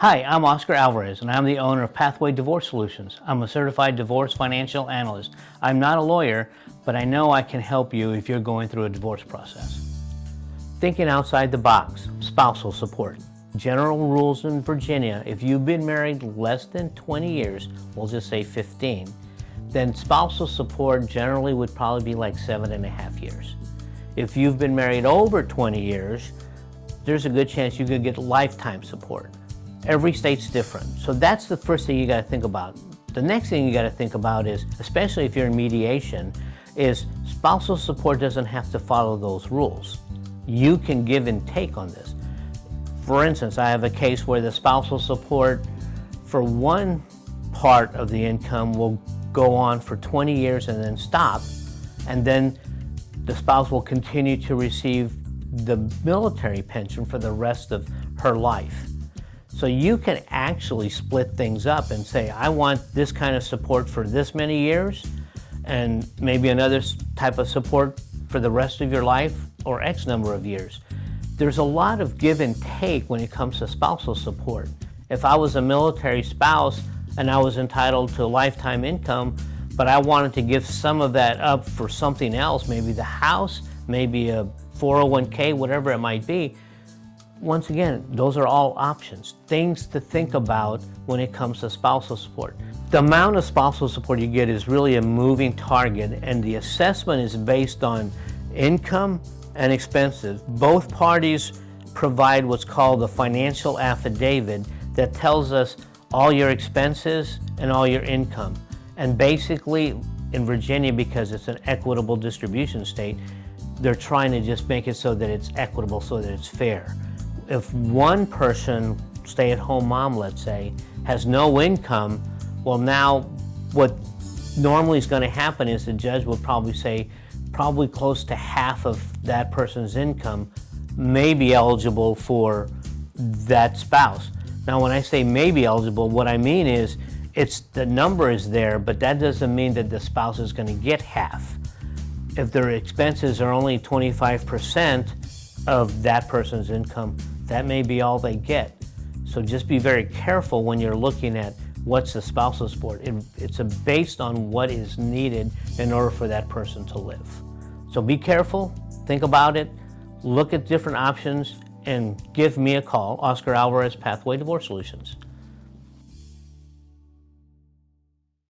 Hi, I'm Oscar Alvarez, and I'm the owner of Pathway Divorce Solutions. I'm a certified divorce financial analyst. I'm not a lawyer, but I know I can help you if you're going through a divorce process. Thinking outside the box, spousal support. General rules in Virginia, if you've been married less than 20 years, we'll just say 15, then spousal support generally would probably be like 7.5 years. If you've been married over 20 years, there's a good chance you could get lifetime support. Every state's different. So that's the first thing you got to think about. The next thing you got to think about is, especially if you're in mediation, is spousal support doesn't have to follow those rules. You can give and take on this. For instance, I have a case where the spousal support for one part of the income will go on for 20 years and then stop, and then the spouse will continue to receive the military pension for the rest of her life. So you can actually split things up and say, I want this kind of support for this many years and maybe another type of support for the rest of your life or X number of years. There's a lot of give and take when it comes to spousal support. If I was a military spouse and I was entitled to lifetime income, but I wanted to give some of that up for something else, maybe the house, maybe a 401k, whatever it might be, once again, those are all options, things to think about when it comes to spousal support. The amount of spousal support you get is really a moving target, and the assessment is based on income and expenses. Both parties provide what's called a financial affidavit that tells us all your expenses and all your income. And basically, in Virginia, because it's an equitable distribution state, they're trying to just make it so that it's equitable, so that it's fair. If one person, stay-at-home mom, let's say, has no income, well, now what normally is going to happen is the judge will probably say probably close to half of that person's income may be eligible for that spouse. Now, when I say may be eligible, what I mean is the number is there, but that doesn't mean that the spouse is going to get half. If their expenses are only 25% of that person's income, that may be all they get. So just be very careful when you're looking at what's the spousal support. It's based on what is needed in order for that person to live. So be careful, think about it, look at different options, and give me a call, Oscar Alvarez, Pathway Divorce Solutions.